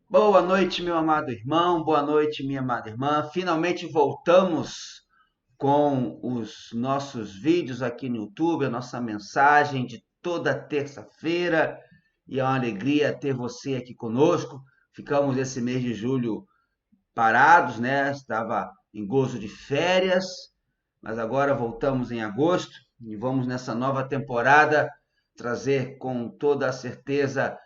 Boa noite, meu amado irmão, boa noite, minha amada irmã. Finalmente voltamos com os nossos vídeos aqui no YouTube, a nossa mensagem de toda terça-feira. E é uma alegria ter você aqui conosco. Ficamos esse mês de julho parados, né? Estava em gozo de férias, mas agora voltamos em agosto e vamos nessa nova temporada trazer com toda a certeza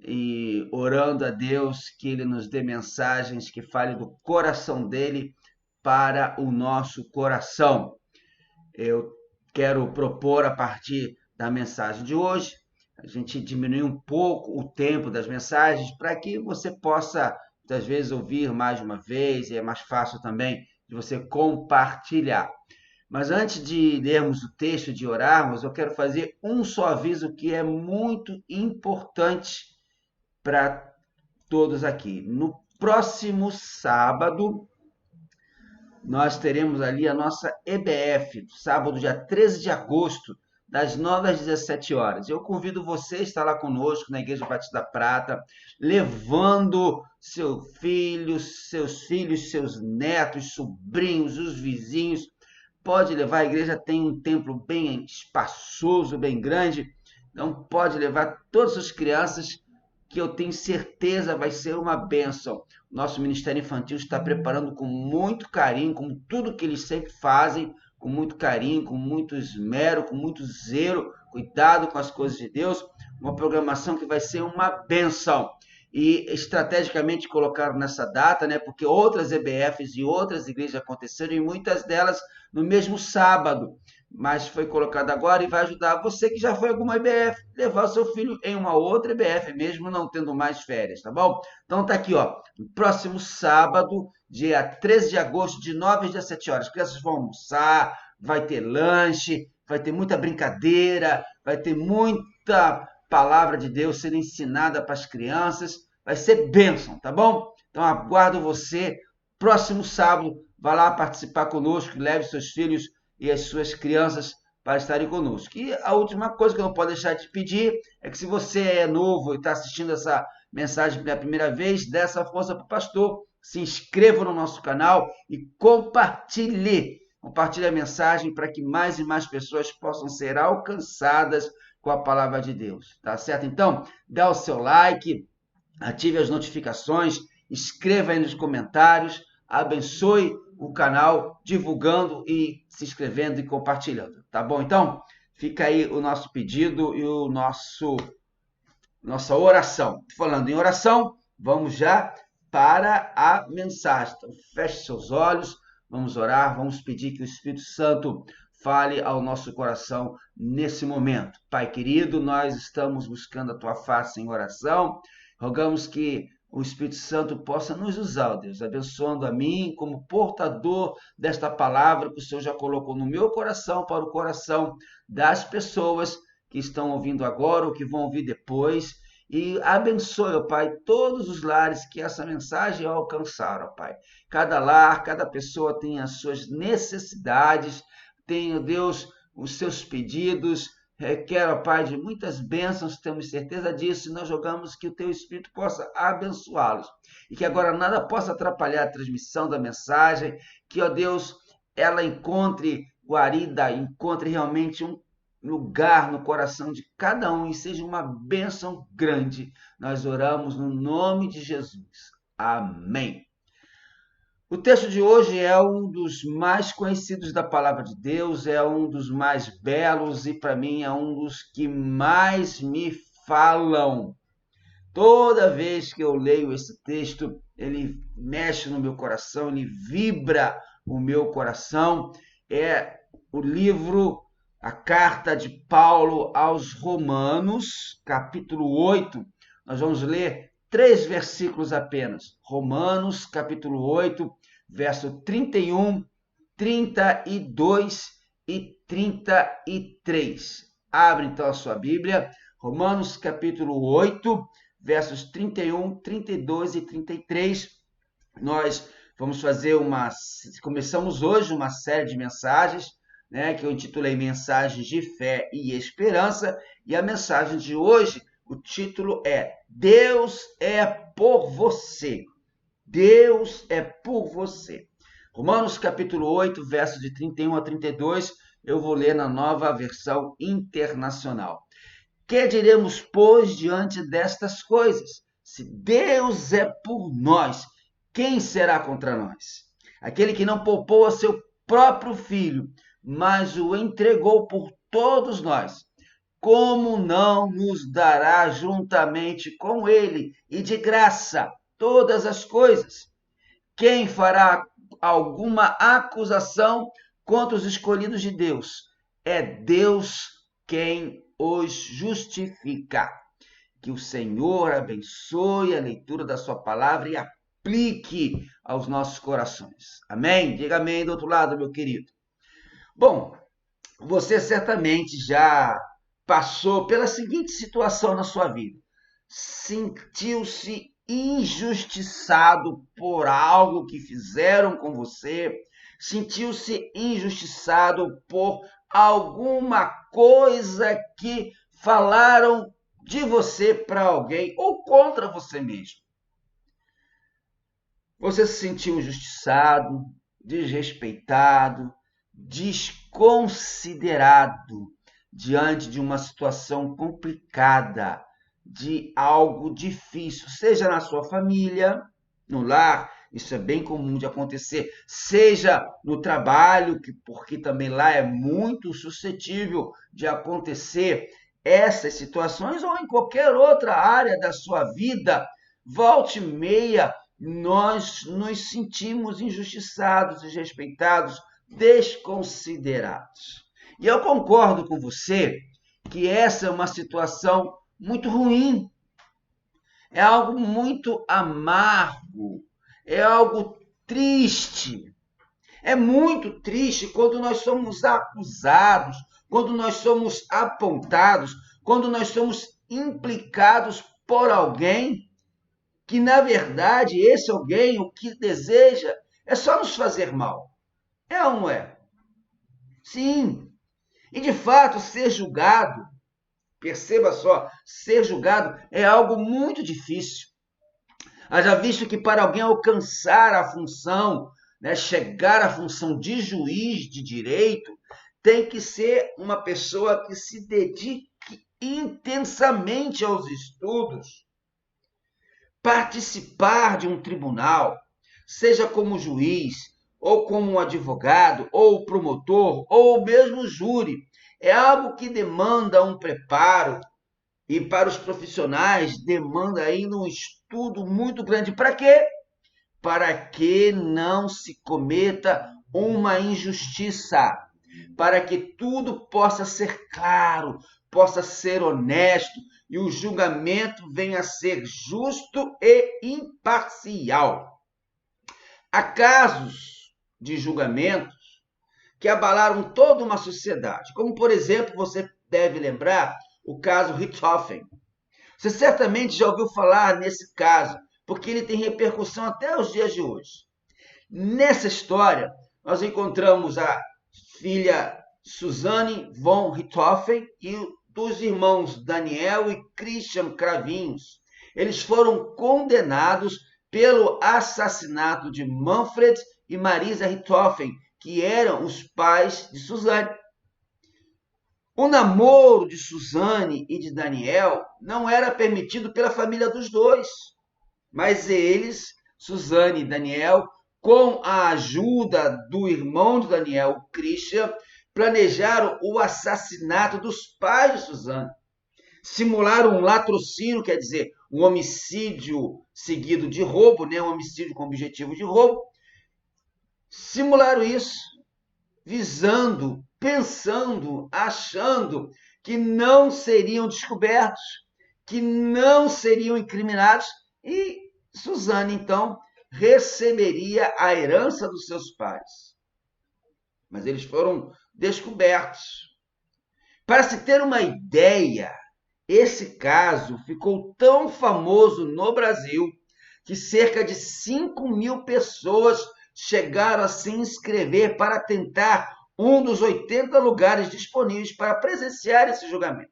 e orando a Deus que Ele nos dê mensagens que falem do coração dele para o nosso coração. Eu quero propor a partir da mensagem de hoje, a gente diminuir um pouco o tempo das mensagens para que você possa, muitas vezes, ouvir mais de uma vez, e é mais fácil também de você compartilhar. Mas antes de lermos o texto e de orarmos, eu quero fazer um só aviso que é muito importante para todos aqui. No próximo sábado, nós teremos ali a nossa EBF, sábado, dia 13 de agosto, das 9 às 17 horas. Eu convido você a estar lá conosco na Igreja Batista da Prata, levando seus filhos, seus netos, sobrinhos, os vizinhos. Pode levar, a igreja tem um templo bem espaçoso, bem grande, então pode levar todas as crianças, que eu tenho certeza vai ser uma bênção. Nosso Ministério Infantil está preparando com muito carinho, como tudo que eles sempre fazem, com muito carinho, com muito esmero, com muito zelo, cuidado com as coisas de Deus, uma programação que vai ser uma bênção. E estrategicamente colocaram nessa data, né? Porque outras EBFs e outras igrejas aconteceram e muitas delas no mesmo sábado, mas foi colocado agora e vai ajudar você que já foi a alguma EBF, levar o seu filho em uma outra EBF, mesmo não tendo mais férias, tá bom? Então tá aqui, ó, no próximo sábado, dia 13 de agosto, de 9 às 17 horas. As crianças vão almoçar, vai ter lanche, vai ter muita brincadeira, vai ter muita palavra de Deus sendo ensinada para as crianças, vai ser bênção, tá bom? Então aguardo você próximo sábado, vá lá participar conosco, leve seus filhos e as suas crianças para estarem conosco. E a última coisa que eu não posso deixar de pedir é que se você é novo e está assistindo essa mensagem pela primeira vez, dê essa força para o pastor, se inscreva no nosso canal e compartilhe. Compartilhe a mensagem para que mais e mais pessoas possam ser alcançadas com a palavra de Deus, tá certo? Então, dá o seu like, ative as notificações, escreva aí nos comentários, abençoe o canal divulgando e se inscrevendo e compartilhando, tá bom? Então, fica aí o nosso pedido e o nossa oração. Falando em oração, vamos já para a mensagem. Então, feche seus olhos, vamos orar, vamos pedir que o Espírito Santo fale ao nosso coração nesse momento. Pai querido, nós estamos buscando a tua face em oração, rogamos que o Espírito Santo possa nos usar, Deus, abençoando a mim como portador desta palavra que o Senhor já colocou no meu coração para o coração das pessoas que estão ouvindo agora ou que vão ouvir depois. E abençoe, ó Pai, todos os lares que essa mensagem alcançar, ó Pai. Cada lar, cada pessoa tem as suas necessidades, tem, ó Deus, os seus pedidos, requer, ó Pai, de muitas bênçãos, temos certeza disso, e nós jogamos que o Teu Espírito possa abençoá-los. E que agora nada possa atrapalhar a transmissão da mensagem, que, ó Deus, ela encontre guarida, encontre realmente um lugar no coração de cada um e seja uma bênção grande. Nós oramos no nome de Jesus. Amém. O texto de hoje é um dos mais conhecidos da palavra de Deus, é um dos mais belos e, para mim, é um dos que mais me falam. Toda vez que eu leio esse texto, ele mexe no meu coração, ele vibra o meu coração. É o livro, a carta de Paulo aos Romanos, capítulo 8. Nós vamos ler 3 versículos apenas. Romanos, capítulo 8, verso 31, 32 e 33. Abre então a sua Bíblia. Romanos, capítulo 8, versos 31, 32 e 33. Nós vamos fazer começamos hoje uma série de mensagens, né, que eu intitulei Mensagens de Fé e Esperança, e a mensagem de hoje, o título é Deus é por você. Deus é por você. Romanos capítulo 8, versos de 31 a 32, eu vou ler na Nova Versão Internacional. Que diremos, pois, diante destas coisas? Se Deus é por nós, quem será contra nós? Aquele que não poupou a seu próprio filho, mas o entregou por todos nós, como não nos dará juntamente com ele e de graça todas as coisas? Quem fará alguma acusação contra os escolhidos de Deus? É Deus quem os justifica. Que o Senhor abençoe a leitura da sua palavra e aplique aos nossos corações. Amém? Diga amém do outro lado, meu querido. Bom, você certamente já passou pela seguinte situação na sua vida. Sentiu-se injustiçado por algo que fizeram com você, sentiu-se injustiçado por alguma coisa que falaram de você para alguém ou contra você mesmo. Você se sentiu injustiçado, desrespeitado, desconsiderado diante de uma situação complicada, de algo difícil, seja na sua família, no lar, isso é bem comum de acontecer, seja no trabalho, porque também lá é muito suscetível de acontecer essas situações, ou em qualquer outra área da sua vida, volte e meia, nós nos sentimos injustiçados, desrespeitados, desconsiderados. E eu concordo com você que essa é uma situação muito ruim, é algo muito amargo, é algo triste. É muito triste quando nós somos acusados, quando nós somos apontados, quando nós somos implicados por alguém que, na verdade, esse alguém o que deseja é só nos fazer mal. É ou não é? Sim. E, de fato, ser julgado, perceba só, ser julgado é algo muito difícil. Haja visto que para alguém alcançar a função, chegar à função de juiz de direito, tem que ser uma pessoa que se dedique intensamente aos estudos, participar de um tribunal, seja como juiz, ou como um advogado, ou promotor, ou mesmo júri. É algo que demanda um preparo e para os profissionais demanda ainda um estudo muito grande. Para quê? Para que não se cometa uma injustiça, para que tudo possa ser claro, possa ser honesto e o julgamento venha a ser justo e imparcial. Há casos de julgamentos que abalaram toda uma sociedade, como, por exemplo, você deve lembrar o caso Richthofen. Você certamente já ouviu falar nesse caso, porque ele tem repercussão até os dias de hoje. Nessa história, nós encontramos a filha Suzanne von Richthofen e dos irmãos Daniel e Christian Cravinhos. Eles foram condenados pelo assassinato de Manfred e Marisa Richthofen, que eram os pais de Suzanne. O namoro de Suzanne e de Daniel não era permitido pela família dos dois, mas eles, Suzanne e Daniel, com a ajuda do irmão de Daniel, Christian, planejaram o assassinato dos pais de Suzanne. Simularam um latrocínio, quer dizer, um homicídio seguido de roubo, um homicídio com objetivo de roubo. Simularam isso, visando, pensando, achando que não seriam descobertos, que não seriam incriminados, e Suzanne, então, receberia a herança dos seus pais. Mas eles foram descobertos. Para se ter uma ideia, esse caso ficou tão famoso no Brasil que cerca de 5.000 pessoas chegaram a se inscrever para tentar um dos 80 lugares disponíveis para presenciar esse julgamento.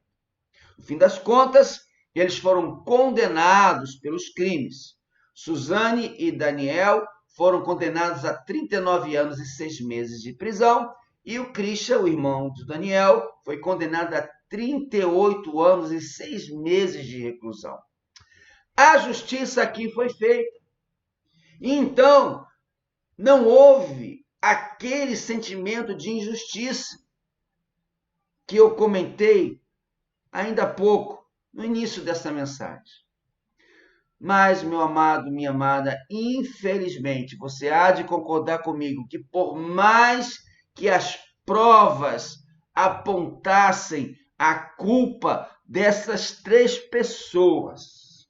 No fim das contas, eles foram condenados pelos crimes. Suzane e Daniel foram condenados a 39 anos e 6 meses de prisão, e o Christian, o irmão de Daniel, foi condenado a 38 anos e 6 meses de reclusão. A justiça aqui foi feita. Então, não houve aquele sentimento de injustiça que eu comentei ainda há pouco, no início dessa mensagem. Mas, meu amado, minha amada, infelizmente, você há de concordar comigo que por mais que as provas apontassem a culpa dessas 3 pessoas,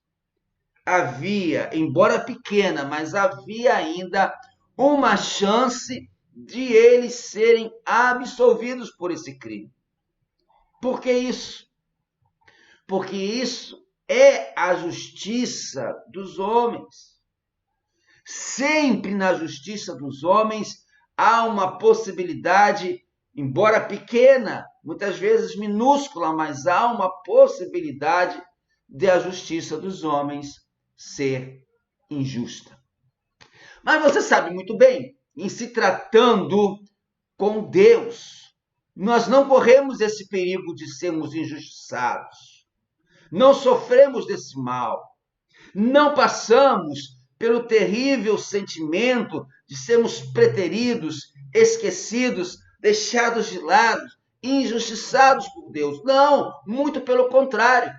havia, embora pequena, mas havia ainda uma chance de eles serem absolvidos por esse crime. Por que isso? Porque isso é a justiça dos homens. Sempre na justiça dos homens há uma possibilidade, embora pequena, muitas vezes minúscula, mas há uma possibilidade de a justiça dos homens ser injusta. Mas você sabe muito bem, em se tratando com Deus, nós não corremos esse perigo de sermos injustiçados. Não sofremos desse mal. Não passamos pelo terrível sentimento de sermos preteridos, esquecidos, deixados de lado, injustiçados por Deus. Não, muito pelo contrário.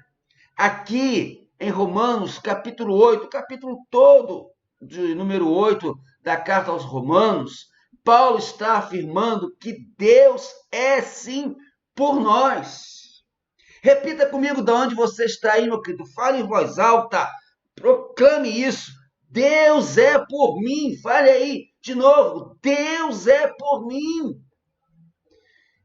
Aqui em Romanos, capítulo 8, capítulo todo de número 8 da carta aos Romanos, Paulo está afirmando que Deus é sim por nós. Repita comigo de onde você está aí, meu querido. Fale em voz alta. Proclame isso. Deus é por mim. Fale aí de novo. Deus é por mim.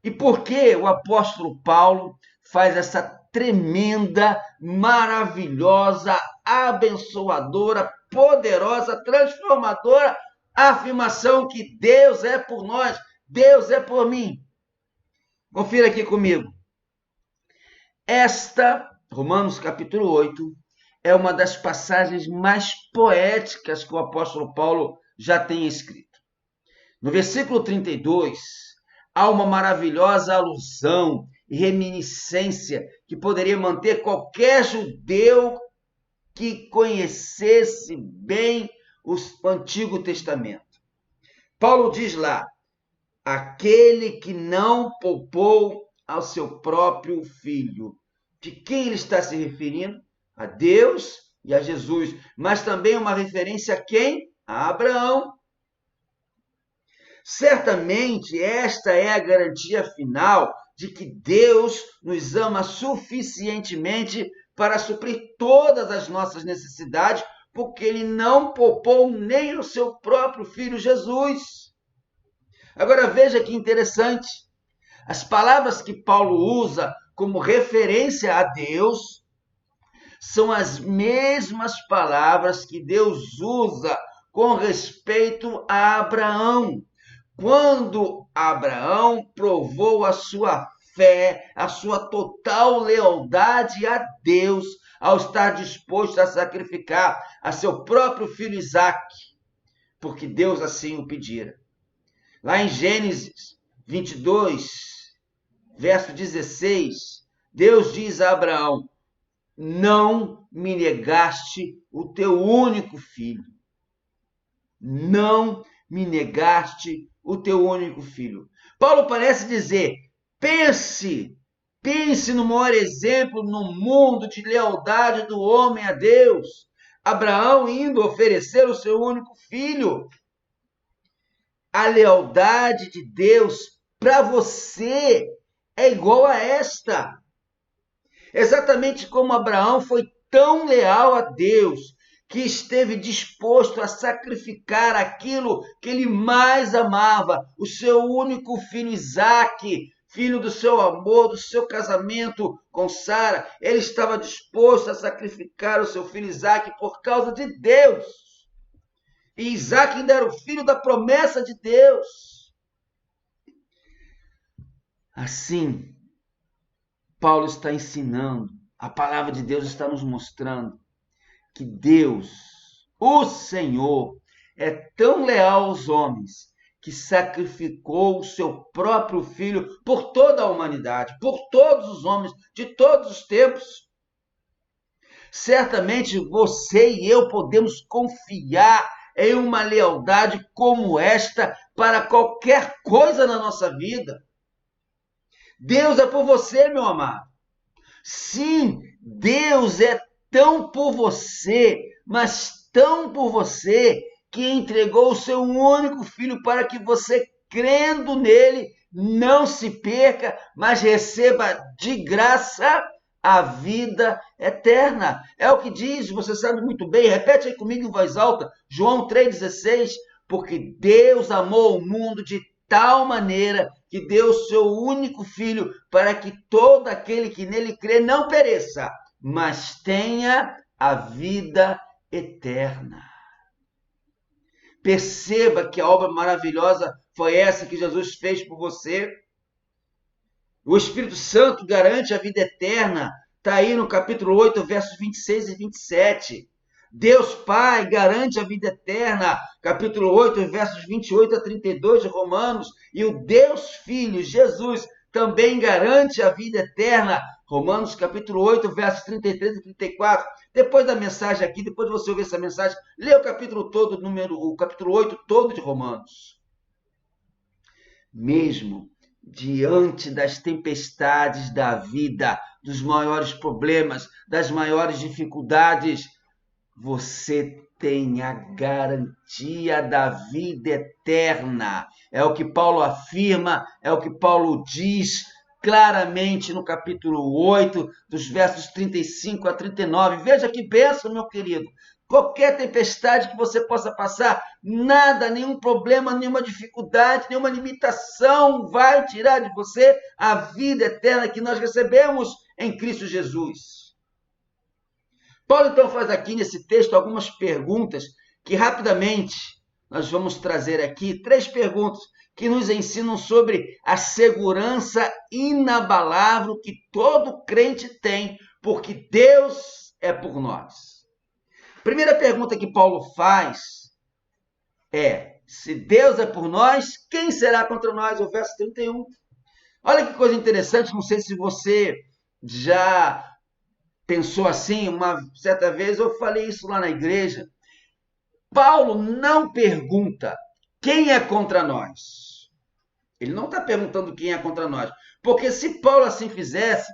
E por que o apóstolo Paulo faz essa tremenda, maravilhosa, abençoadora, poderosa, transformadora afirmação que Deus é por nós, Deus é por mim? Confira aqui comigo. Esta, Romanos capítulo 8, é uma das passagens mais poéticas que o apóstolo Paulo já tem escrito. No versículo 32, há uma maravilhosa alusão e reminiscência que poderia manter qualquer judeu que conhecesse bem o Antigo Testamento. Paulo diz lá, aquele que não poupou ao seu próprio filho. De quem ele está se referindo? A Deus e a Jesus, mas também uma referência a quem? A Abraão. Certamente esta é a garantia final de que Deus nos ama suficientemente para suprir todas as nossas necessidades, porque ele não poupou nem o seu próprio filho Jesus. Agora veja que interessante. As palavras que Paulo usa como referência a Deus são as mesmas palavras que Deus usa com respeito a Abraão. Quando Abraão provou a sua fé, a sua total lealdade a Deus, ao estar disposto a sacrificar a seu próprio filho Isaque, porque Deus assim o pedira. Lá em Gênesis 22, verso 16, Deus diz a Abraão, não me negaste o teu único filho. Não me negaste o teu único filho. Paulo parece dizer, pense no maior exemplo no mundo de lealdade do homem a Deus. Abraão indo oferecer o seu único filho. A lealdade de Deus para você é igual a esta. Exatamente como Abraão foi tão leal a Deus, que esteve disposto a sacrificar aquilo que ele mais amava, o seu único filho Isaque, filho do seu amor, do seu casamento com Sara. Ele estava disposto a sacrificar o seu filho Isaque por causa de Deus. E Isaque ainda era o filho da promessa de Deus. Assim, Paulo está ensinando, a palavra de Deus está nos mostrando que Deus O Senhor é tão leal aos homens que sacrificou o seu próprio Filho por toda a humanidade, por todos os homens de todos os tempos. Certamente você e eu podemos confiar em uma lealdade como esta para qualquer coisa na nossa vida. Deus é por você, meu amado. Sim, Deus é tão por você, mas tão por você, que entregou o seu único filho para que você, crendo nele, não se perca, mas receba de graça a vida eterna. É o que diz, você sabe muito bem, repete aí comigo em voz alta, João 3,16, porque Deus amou o mundo de tal maneira que deu o seu único filho para que todo aquele que nele crê não pereça, mas tenha a vida eterna. Perceba que a obra maravilhosa foi essa que Jesus fez por você. O Espírito Santo garante a vida eterna. Está aí no capítulo 8, versos 26 e 27. Deus Pai garante a vida eterna. Capítulo 8, versos 28 a 32 de Romanos. E o Deus Filho, Jesus, também garante a vida eterna. Romanos capítulo 8, versos 33 e 34. Depois da mensagem aqui, depois de você ouvir essa mensagem, lê o capítulo todo, o capítulo 8 todo de Romanos. Mesmo diante das tempestades da vida, dos maiores problemas, das maiores dificuldades, você tem a garantia da vida eterna. É o que Paulo afirma, é o que Paulo diz claramente no capítulo 8, dos versos 35 a 39. Veja que bênção, meu querido. Qualquer tempestade que você possa passar, nada, nenhum problema, nenhuma dificuldade, nenhuma limitação vai tirar de você a vida eterna que nós recebemos em Cristo Jesus. Paulo, então, faz aqui nesse texto algumas perguntas que rapidamente nós vamos trazer aqui, 3 perguntas que nos ensinam sobre a segurança inabalável que todo crente tem, porque Deus é por nós. Primeira pergunta que Paulo faz é: se Deus é por nós, quem será contra nós? O verso 31. Olha que coisa interessante, não sei se você já pensou assim, uma certa vez eu falei isso lá na igreja. Paulo não pergunta quem é contra nós. Ele não está perguntando quem é contra nós. Porque se Paulo assim fizesse,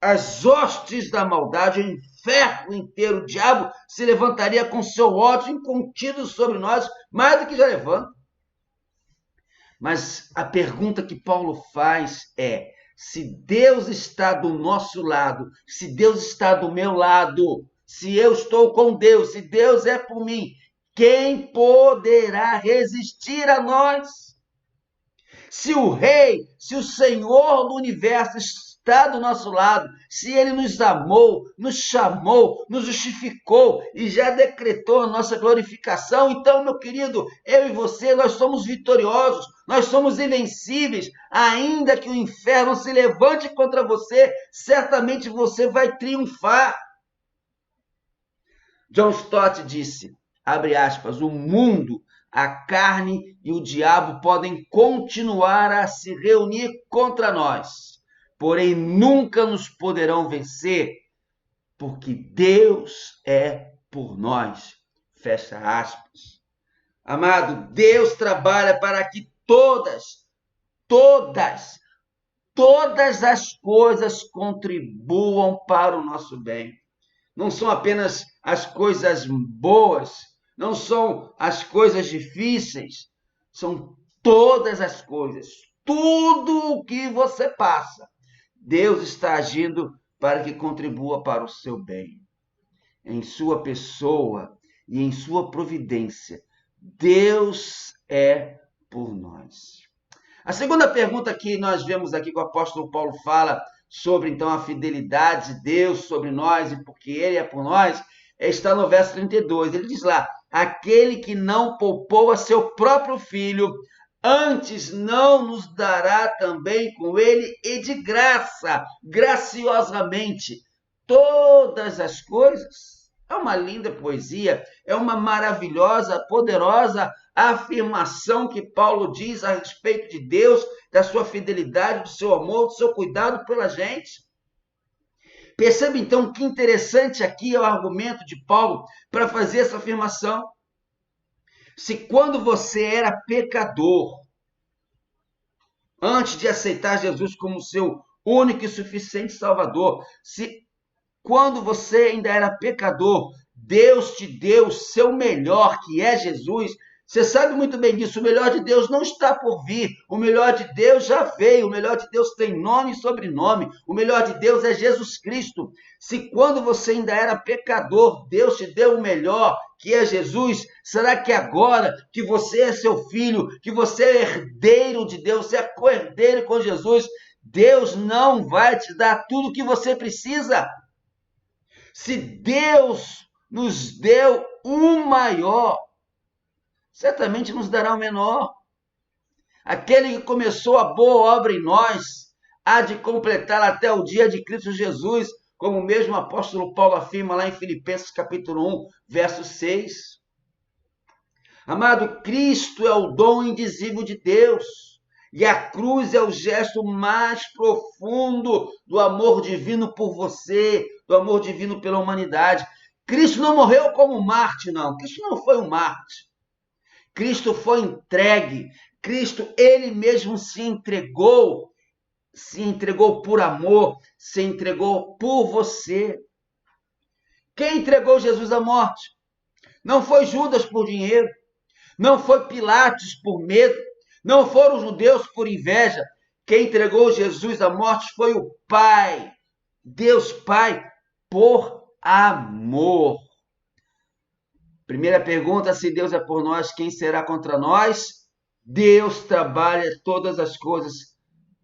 as hostes da maldade, o inferno inteiro, o diabo se levantaria com seu ódio incontido sobre nós, mais do que já levanta. Mas a pergunta que Paulo faz é: se Deus está do nosso lado, se Deus está do meu lado, se eu estou com Deus, se Deus é por mim, quem poderá resistir a nós? Se o Rei, se o Senhor do Universo está do nosso lado, se Ele nos amou, nos chamou, nos justificou e já decretou a nossa glorificação, então, meu querido, eu e você, nós somos vitoriosos, nós somos invencíveis. Ainda que o inferno se levante contra você, certamente você vai triunfar. John Stott disse, abre aspas, o mundo, a carne e o diabo podem continuar a se reunir contra nós, porém nunca nos poderão vencer, porque Deus é por nós. Fecha aspas. Amado, Deus trabalha para que todas as coisas contribuam para o nosso bem. Não são apenas as coisas boas, não são as coisas difíceis, são todas as coisas, tudo o que você passa. Deus está agindo para que contribua para o seu bem. Em sua pessoa e em sua providência, Deus é por nós. A segunda pergunta que nós vemos aqui que o apóstolo Paulo fala sobre, então, a fidelidade de Deus sobre nós e porque Ele é por nós, está no verso 32. Ele diz lá, aquele que não poupou a seu próprio filho, antes não nos dará também com Ele e de graça, graciosamente, todas as coisas? É uma linda poesia, é uma maravilhosa, poderosa afirmação que Paulo diz a respeito de Deus, da sua fidelidade, do seu amor, do seu cuidado pela gente. Perceba então que interessante aqui é o argumento de Paulo para fazer essa afirmação. Se quando você era pecador, antes de aceitar Jesus como seu único e suficiente Salvador, se quando você ainda era pecador, Deus te deu o seu melhor, que é Jesus. Você sabe muito bem disso, o melhor de Deus não está por vir, o melhor de Deus já veio, o melhor de Deus tem nome e sobrenome, o melhor de Deus é Jesus Cristo. Se quando você ainda era pecador, Deus te deu o melhor, que é Jesus, será que agora que você é seu filho, que você é herdeiro de Deus, você é co-herdeiro com Jesus, Deus não vai te dar tudo o que você precisa? Se Deus nos deu o maior, certamente nos dará o menor. Aquele que começou a boa obra em nós, há de completá-la até o dia de Cristo Jesus, como o mesmo apóstolo Paulo afirma lá em Filipenses capítulo 1, verso 6. Amado, Cristo é o dom indizível de Deus, e a cruz é o gesto mais profundo do amor divino por você, do amor divino pela humanidade. Cristo não morreu como Marte, não. Cristo não foi um Marte. Cristo foi entregue. Cristo, ele mesmo se entregou por amor, se entregou por você. Quem entregou Jesus à morte? Não foi Judas por dinheiro, não foi Pilatos por medo, não foram os judeus por inveja. Quem entregou Jesus à morte foi o Pai, Deus Pai, por amor. Primeira pergunta, se Deus é por nós, quem será contra nós? Deus trabalha todas as coisas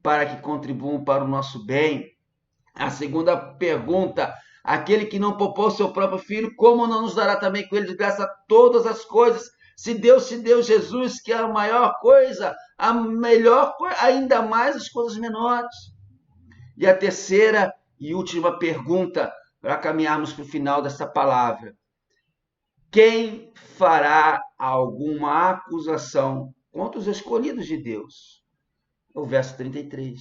para que contribuam para o nosso bem. A segunda pergunta, aquele que não poupou seu próprio filho, como não nos dará também com ele de graça todas as coisas? Se Deus te deu Jesus, que é a maior coisa, a melhor coisa, ainda mais as coisas menores. E a terceira e última pergunta, para caminharmos para o final dessa palavra. Quem fará alguma acusação contra os escolhidos de Deus? O verso 33.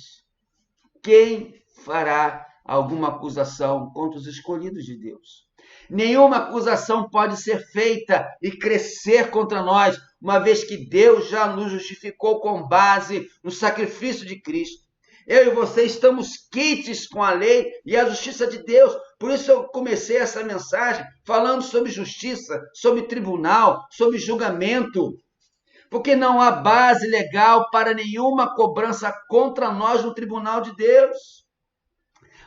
Quem fará alguma acusação contra os escolhidos de Deus? Nenhuma acusação pode ser feita e crescer contra nós, uma vez que Deus já nos justificou com base no sacrifício de Cristo. Eu e você estamos quites com a lei e a justiça de Deus. Por isso eu comecei essa mensagem falando sobre justiça, sobre tribunal, sobre julgamento. Porque não há base legal para nenhuma cobrança contra nós no tribunal de Deus.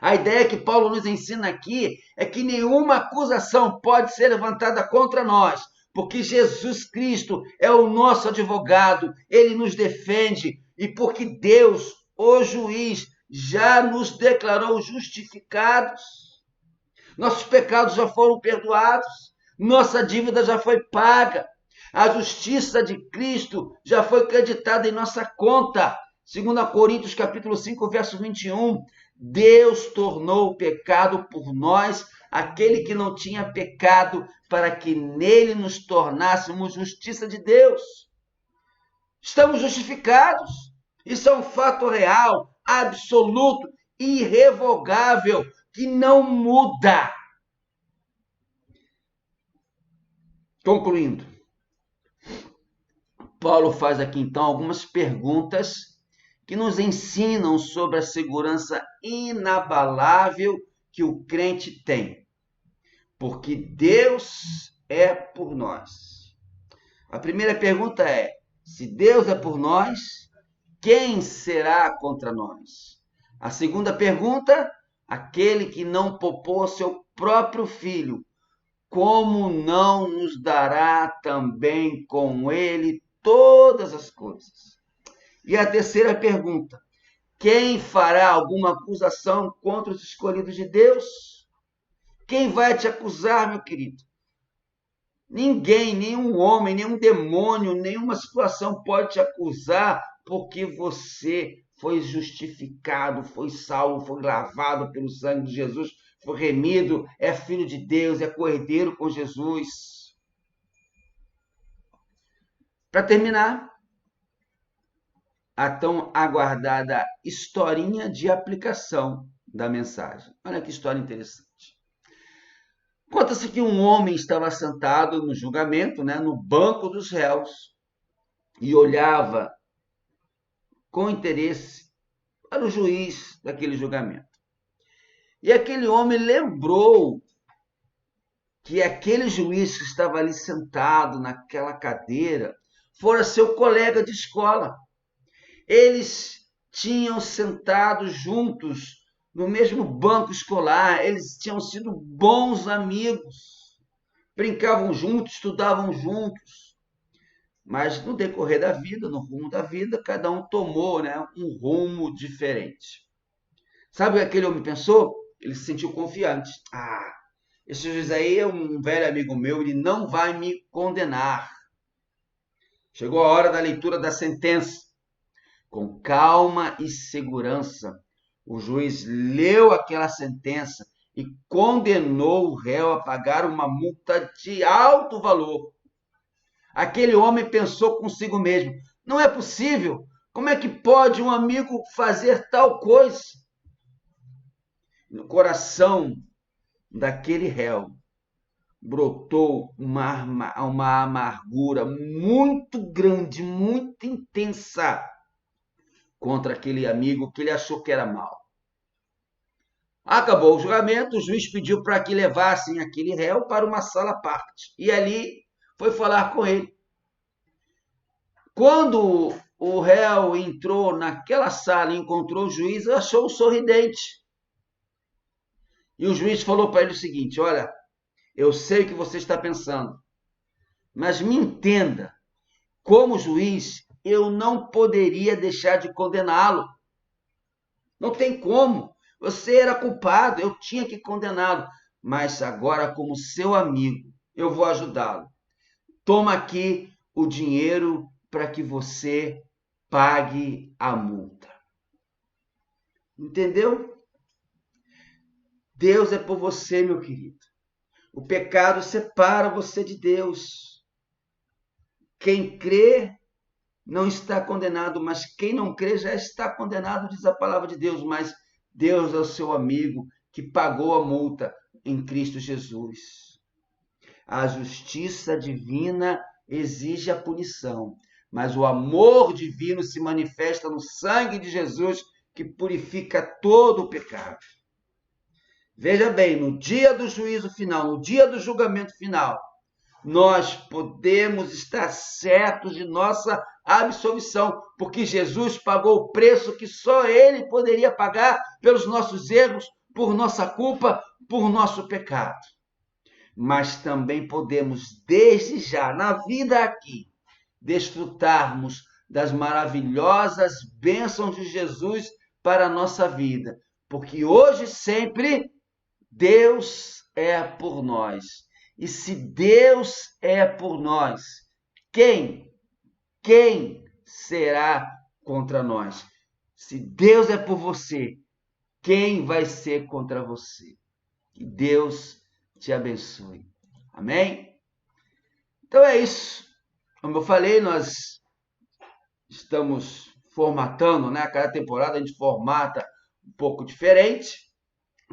A ideia que Paulo nos ensina aqui é que nenhuma acusação pode ser levantada contra nós, porque Jesus Cristo é o nosso advogado, ele nos defende, e porque Deus, o juiz, já nos declarou justificados. Nossos pecados já foram perdoados, nossa dívida já foi paga, a justiça de Cristo já foi creditada em nossa conta. 2 Coríntios capítulo 5, verso 21, Deus tornou o pecado por nós, aquele que não tinha pecado, para que nele nos tornássemos justiça de Deus. Estamos justificados. Isso é um fato real, absoluto, irrevogável, que não muda. Concluindo, Paulo faz aqui então algumas perguntas que nos ensinam sobre a segurança inabalável que o crente tem, porque Deus é por nós. A primeira pergunta é: se Deus é por nós, quem será contra nós? A segunda pergunta: aquele que não poupou seu próprio filho, como não nos dará também com ele todas as coisas? E a terceira pergunta: quem fará alguma acusação contra os escolhidos de Deus? Quem vai te acusar, meu querido? Ninguém, nenhum homem, nenhum demônio, nenhuma situação pode te acusar, porque você foi justificado, foi salvo, foi lavado pelo sangue de Jesus, foi remido, é filho de Deus, é cordeiro com Jesus. Para terminar, a tão aguardada historinha de aplicação da mensagem. Olha que história interessante. Conta-se que um homem estava sentado no julgamento, no banco dos réus, e olhava com interesse para o juiz daquele julgamento. E aquele homem lembrou que aquele juiz que estava ali sentado naquela cadeira fora seu colega de escola. Eles tinham sentado juntos no mesmo banco escolar, eles tinham sido bons amigos, brincavam juntos, estudavam juntos. Mas no decorrer da vida, no rumo da vida, cada um tomou um rumo diferente. Sabe o que aquele homem pensou? Ele se sentiu confiante. Esse juiz aí é um velho amigo meu, ele não vai me condenar. Chegou a hora da leitura da sentença. Com calma e segurança, o juiz leu aquela sentença e condenou o réu a pagar uma multa de alto valor. Aquele homem pensou consigo mesmo: não é possível, como é que pode um amigo fazer tal coisa? No coração daquele réu brotou uma amargura muito grande, muito intensa contra aquele amigo que ele achou que era mau. Acabou o julgamento, o juiz pediu para que levassem aquele réu para uma sala à parte. E ali foi falar com ele. Quando o réu entrou naquela sala e encontrou o juiz, achou-o sorridente. E o juiz falou para ele o seguinte: olha, eu sei o que você está pensando, mas me entenda, como juiz, eu não poderia deixar de condená-lo. Não tem como. Você era culpado, eu tinha que condená-lo. Mas agora, como seu amigo, eu vou ajudá-lo. Toma aqui o dinheiro para que você pague a multa. Entendeu? Deus é por você, meu querido. O pecado separa você de Deus. Quem crê não está condenado, mas quem não crê já está condenado, diz a palavra de Deus. Mas Deus é o seu amigo que pagou a multa em Cristo Jesus. A justiça divina exige a punição, mas o amor divino se manifesta no sangue de Jesus, que purifica todo o pecado. Veja bem, no dia do juízo final, no dia do julgamento final, nós podemos estar certos de nossa absolvição, porque Jesus pagou o preço que só Ele poderia pagar pelos nossos erros, por nossa culpa, por nosso pecado. Mas também podemos, desde já, na vida aqui, desfrutarmos das maravilhosas bênçãos de Jesus para a nossa vida, porque hoje e sempre Deus é por nós. E se Deus é por nós, quem será contra nós? Se Deus é por você, quem vai ser contra você? Que Deus te abençoe. Amém? Então é isso. Como eu falei, nós estamos formatando, cada temporada a gente formata um pouco diferente.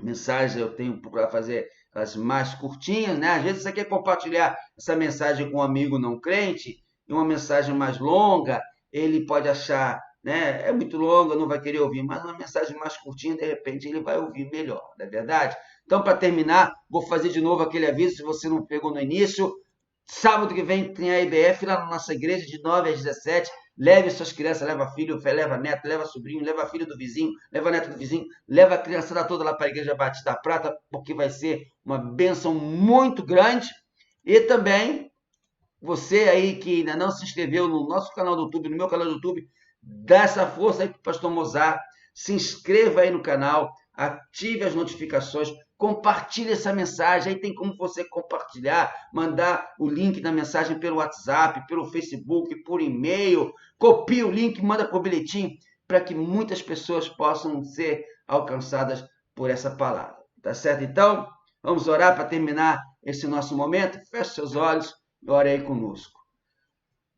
Mensagem eu tenho procurado fazer as mais curtinhas, Às vezes você quer compartilhar essa mensagem com um amigo não crente, e uma mensagem mais longa, ele pode achar, é muito longa, não vai querer ouvir, mas uma mensagem mais curtinha, de repente, ele vai ouvir melhor, não é verdade? Então, para terminar, vou fazer de novo aquele aviso, se você não pegou no início, sábado que vem tem a IBF lá na nossa igreja, de 9 às 17, leve suas crianças, leva filho, leva neto, leva sobrinho, leva filho do vizinho, leva neto do vizinho, leva a criançada toda lá para a Igreja Batista da Prata, porque vai ser uma bênção muito grande. E também, você aí que ainda não se inscreveu no nosso canal do YouTube, no meu canal do YouTube, dá essa força aí para o Pastor Mozart, se inscreva aí no canal, ative as notificações, compartilhe essa mensagem, aí tem como você compartilhar, mandar o link da mensagem pelo WhatsApp, pelo Facebook, por e-mail, copie o link, manda por bilhetinho, para que muitas pessoas possam ser alcançadas por essa palavra. Tá certo? Então, vamos orar para terminar esse nosso momento? Feche seus olhos e ore aí conosco.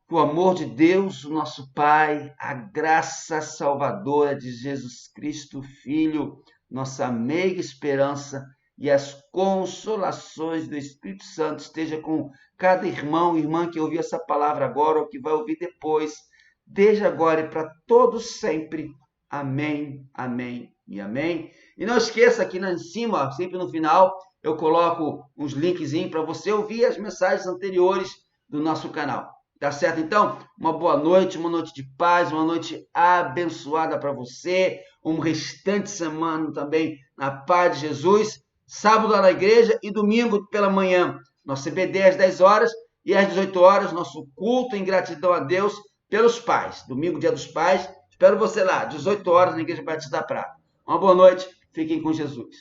O amor de Deus, o nosso Pai, a graça salvadora de Jesus Cristo, Filho, nossa meiga esperança e as consolações do Espírito Santo esteja com cada irmão e irmã que ouviu essa palavra agora ou que vai ouvir depois, desde agora e para todos sempre. Amém, amém e amém. E não esqueça aqui em cima, sempre no final, eu coloco uns linkzinhos para você ouvir as mensagens anteriores do nosso canal. Tá certo? Então, uma boa noite, uma noite de paz, uma noite abençoada para você, um restante de semana também na paz de Jesus. Sábado lá na igreja e domingo pela manhã, nosso CBD às 10 horas e às 18 horas, nosso culto em gratidão a Deus pelos pais. Domingo, dia dos pais. Espero você lá, 18 horas na Igreja Batista da Prata. Uma boa noite, fiquem com Jesus.